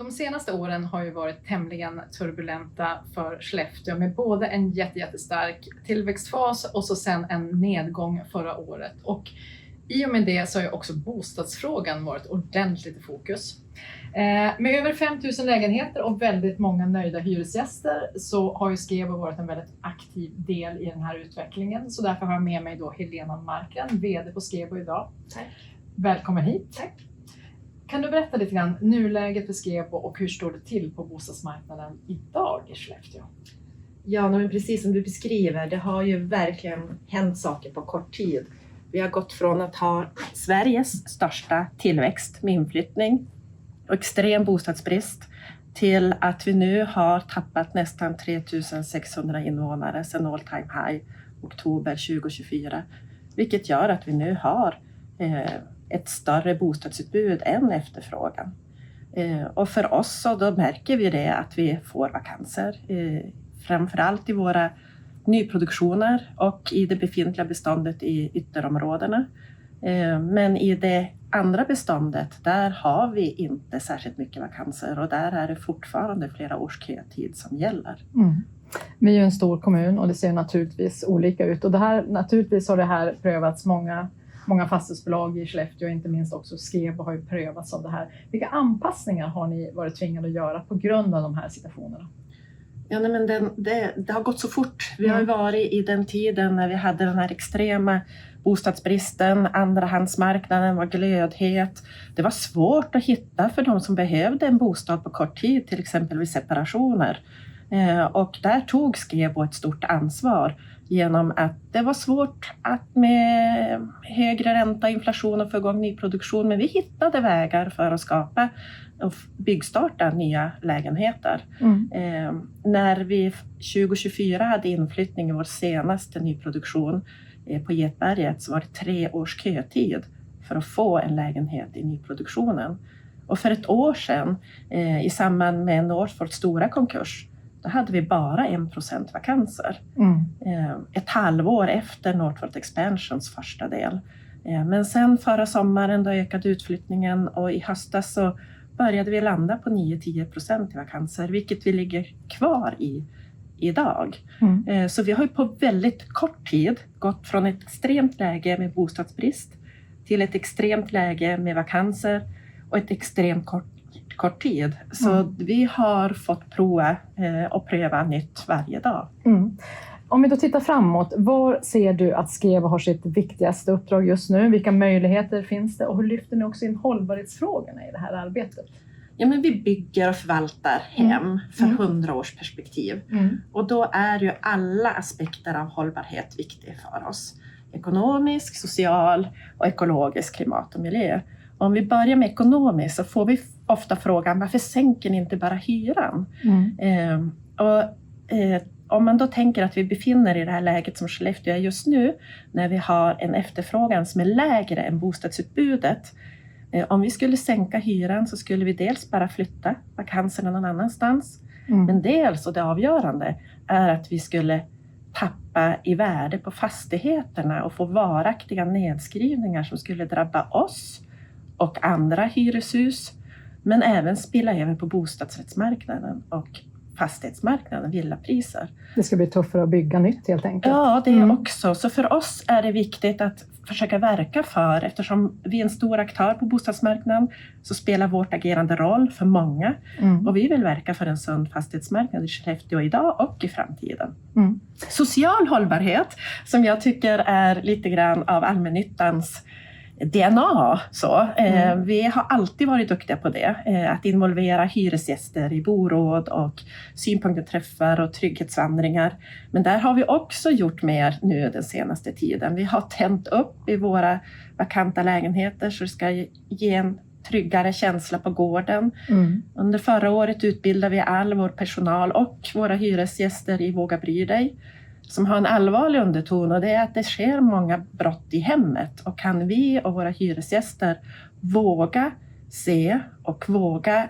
De senaste åren har ju varit tämligen turbulenta för Skellefteå med både en jättestark tillväxtfas och så sen en nedgång förra året. Och i och med det så har ju också bostadsfrågan varit ordentligt i fokus. Med över 5 000 lägenheter och väldigt många nöjda hyresgäster så har ju Skebo varit en väldigt aktiv del i den här utvecklingen. Så därför har jag med mig då Helena Markgren, vd på Skebo idag. Tack. Välkommen hit. Tack. Kan du berätta lite grann nuläget för Skebo och hur står det till på bostadsmarknaden idag i Skellefteå? Ja, men precis som du beskriver, det har ju verkligen hänt saker på kort tid. Vi har gått från att ha Sveriges största tillväxt med inflyttning och extrem bostadsbrist till att vi nu har tappat nästan 3600 invånare sedan all time high oktober 2024. Vilket gör att vi nu har ett större bostadsutbud än efterfrågan. Och för oss så då märker vi det att vi får vakanser. Framförallt i våra nyproduktioner och i det befintliga beståndet i ytterområdena. Men i det andra beståndet, där har vi inte särskilt mycket vakanser och där är det fortfarande flera års kötid som gäller. Mm. Vi är ju en stor kommun och det ser naturligtvis olika ut. Och det här, naturligtvis har det här prövats många fastighetsbolag i Skellefteå, inte minst också Skebo har ju prövats av det här. Vilka anpassningar har ni varit tvingade att göra på grund av de här situationerna? Ja, nej, men det har gått så fort. Vi har ju varit i den tiden när vi hade den här extrema bostadsbristen, andrahandsmarknaden var glödhet. Det var svårt att hitta för de som behövde en bostad på kort tid, till exempel vid separationer. Och där tog Skebo ett stort ansvar genom att det var svårt att med högre ränta, inflation och få igång nyproduktion. Men vi hittade vägar för att skapa och byggstarta nya lägenheter. När vi 2024 hade inflyttning i vår senaste nyproduktion på Getberget så var det 3 års kötid för att få en lägenhet i nyproduktionen. Och för ett år sedan i samband med Northvolts stora konkurs då hade vi bara 1% vakanser. Ett halvår efter Northvolt Expansions första del. Men sen förra sommaren då ökade utflyttningen och i höstas så började vi landa på 9-10% i vakanser. Vilket vi ligger kvar i idag. Så vi har ju på väldigt kort tid gått från ett extremt läge med bostadsbrist till ett extremt läge med vakanser och ett extremt kort tid. Så vi har fått prova och pröva nytt varje dag. Om vi då tittar framåt, var ser du att Skebo har sitt viktigaste uppdrag just nu? Vilka möjligheter finns det och hur lyfter ni också in hållbarhetsfrågorna i det här arbetet? Ja, men vi bygger och förvaltar hem för 100 års perspektiv. Och då är ju alla aspekter av hållbarhet viktiga för oss. Ekonomisk, social och ekologisk, klimat och miljö. Om vi börjar med ekonomiskt så får vi ofta frågan varför sänker ni inte bara hyran? Om man då tänker att vi befinner i det här läget som Skellefteå är just nu när vi har en efterfrågan som är lägre än bostadsutbudet. Om vi skulle sänka hyran så skulle vi dels bara flytta vakanserna någon annanstans. Men dels, och det avgörande, är att vi skulle tappa i värde på fastigheterna och få varaktiga nedskrivningar som skulle drabba oss och andra hyreshus. Men även spilla över på bostadsrättsmarknaden och fastighetsmarknaden, villapriser. Det ska bli tuffare att bygga nytt helt enkelt. Ja, det är också. Så för oss är det viktigt att försöka verka för, eftersom vi är en stor aktör på bostadsmarknaden så spelar vårt agerande roll för många. Och vi vill verka för en sund fastighetsmarknad i Skellefteå idag och i framtiden. Social hållbarhet, som jag tycker är lite grann av allmännyttans DNA. Vi har alltid varit duktiga på det. Att involvera hyresgäster i boråd och synpunkter-träffar och trygghetsvandringar. Men där har vi också gjort mer nu den senaste tiden. Vi har tänt upp i våra vakanta lägenheter så det ska ge en tryggare känsla på gården. Under förra året utbildade vi all vår personal och våra hyresgäster i Våga bry dig. Som har en allvarlig underton och det är att det sker många brott i hemmet. Och kan vi och våra hyresgäster våga se och våga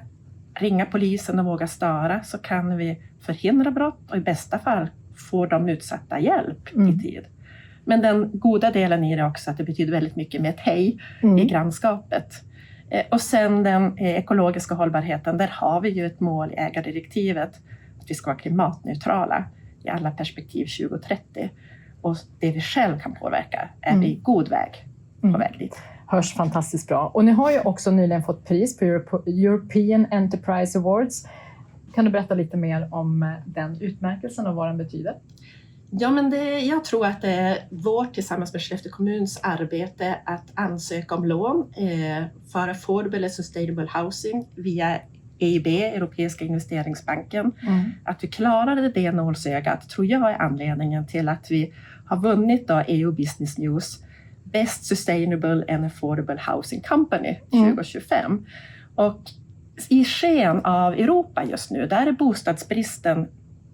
ringa polisen och våga störa så kan vi förhindra brott och i bästa fall få de utsatta hjälp i tid. Men den goda delen i det också att det betyder väldigt mycket med ett hej i grannskapet. Och sen den ekologiska hållbarheten, där har vi ju ett mål i ägardirektivet att vi ska vara klimatneutrala i alla perspektiv 2030. Och det vi själv kan påverka är vi god väg på väg dit. Hörs fantastiskt bra. Och ni har ju också nyligen fått pris på European Enterprise Awards. Kan du berätta lite mer om den utmärkelsen och vad den betyder? Ja, men jag tror att det är vårt tillsammans med Skellefteå kommuns arbete att ansöka om lån för affordable and sustainable housing via EIB, Europeiska investeringsbanken. Att vi klarade det nålsögat tror jag är anledningen till att vi har vunnit då EU Business News Best Sustainable and Affordable Housing Company 2025. Och i sken av Europa just nu, där är bostadsbristen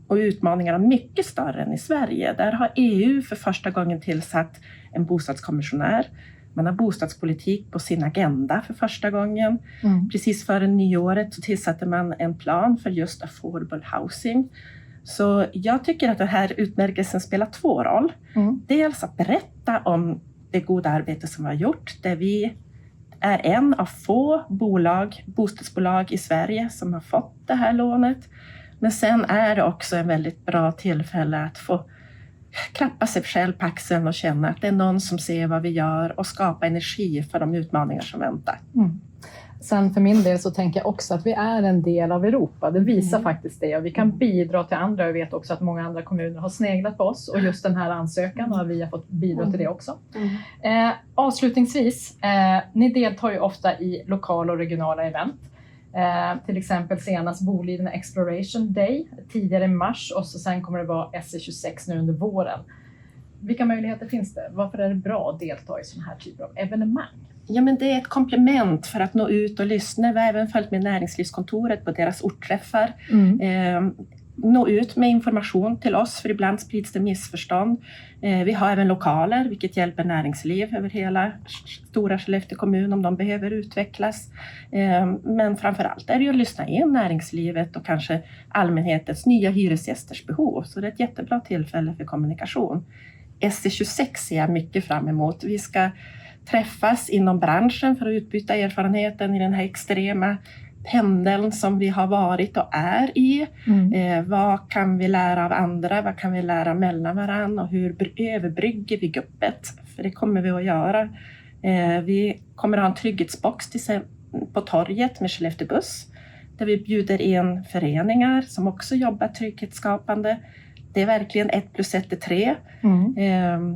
och utmaningarna mycket större än i Sverige. Där har EU för första gången tillsatt en bostadskommissionär. Man har bostadspolitik på sin agenda för första gången. Precis före nyåret så tillsatte man en plan för just affordable housing. Så jag tycker att den här utmärkelsen spelar två roll. Dels att berätta om det goda arbete som vi har gjort. Där vi är en av få bostadsbolag i Sverige som har fått det här lånet. Men sen är det också en väldigt bra tillfälle att få klappa sig själv på axeln och känna att det är någon som ser vad vi gör och skapa energi för de utmaningar som väntar. Sen för min del så tänker jag också att vi är en del av Europa. Det visar faktiskt det och vi kan bidra till andra. Jag vet också att många andra kommuner har sneglat på oss och just den här ansökan och vi har fått bidra till det också. Avslutningsvis, ni deltar ju ofta i lokala och regionala event. Till exempel senast Boliden Exploration Day tidigare i mars och så sen kommer det vara SE26 nu under våren. Vilka möjligheter finns det? Varför är det bra att delta i sådana här typer av evenemang? Ja, men det är ett komplement för att nå ut och lyssna. Vi har även följt med näringslivskontoret på deras ortträffar. Nå ut med information till oss, för ibland sprids det missförstånd. Vi har även lokaler, vilket hjälper näringsliv över hela stora Skellefteå kommun om de behöver utvecklas. Men framförallt är det ju att lyssna in näringslivet och kanske allmänhetens nya hyresgästers behov. Så det är ett jättebra tillfälle för kommunikation. SE26 ser jag mycket fram emot. Vi ska träffas inom branschen för att utbyta erfarenheten i den här extrema pendeln som vi har varit och är i. Vad kan vi lära av andra? Vad kan vi lära mellan varann? Och hur överbrygger vi guppet? För det kommer vi att göra. Vi kommer att ha en trygghetsbox på torget med Skellefteå Buss. Där vi bjuder in föreningar som också jobbar trygghetsskapande. Det är verkligen 1 + 1 är 3.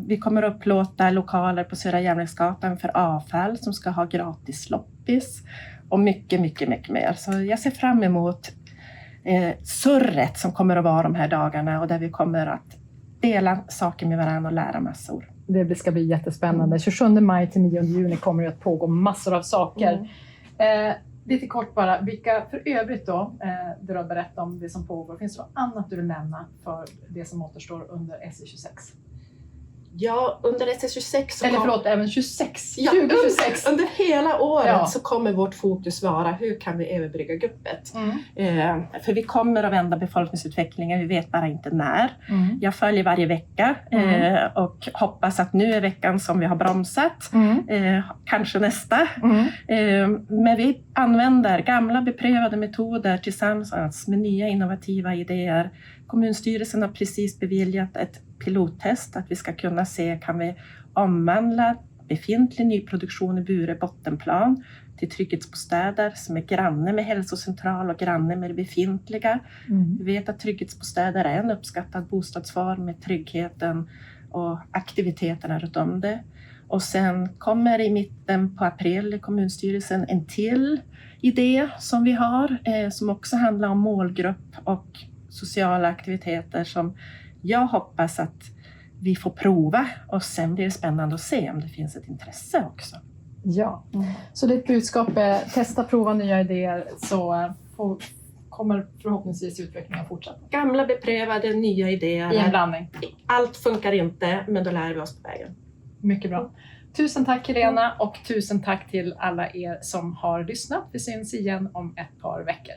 Vi kommer att upplåta lokaler på Södra Järnvägsgatan för avfall som ska ha gratis loppis. Och mycket, mycket, mycket mer. Så jag ser fram emot surret som kommer att vara de här dagarna. Och där vi kommer att dela saker med varandra och lära massor. Det ska bli jättespännande. 27 maj till 9 juni kommer det att pågå massor av saker. Lite kort bara, vilka för övrigt då, du har berättat om det som pågår. Finns det något annat du vill nämna för det som återstår under SE26? Ja, under SE26 så eller förlåt, även 26. Ja, 2026. Under hela året så kommer vårt fokus vara hur kan vi överbrygga guppet. För vi kommer att vända befolkningsutvecklingen, vi vet bara inte när. Jag följer varje vecka och hoppas att nu är veckan som vi har bromsat. Kanske nästa. Men vi använder gamla beprövade metoder tillsammans med nya innovativa idéer. Kommunstyrelsen har precis beviljat ett pilottest att vi ska kunna se, kan vi omvandla befintlig nyproduktion i Bure bottenplan till trygghetsbostäder som är granne med hälsocentral och granne med det befintliga. Vi vet att trygghetsbostäder är en uppskattad bostadsform med tryggheten och aktiviteterna runt om det. Och sen kommer i mitten på april i kommunstyrelsen en till idé som vi har som också handlar om målgrupp och sociala aktiviteter som jag hoppas att vi får prova och sen blir det spännande att se om det finns ett intresse också. Ja, så ditt budskap är testa, prova nya idéer så kommer förhoppningsvis utvecklingen fortsätta. Gamla beprövade, nya idéer. I en blandning. Allt funkar inte, men då lär vi oss på vägen. Mycket bra. Tusen tack Helena och tusen tack till alla er som har lyssnat. Vi syns igen om ett par veckor.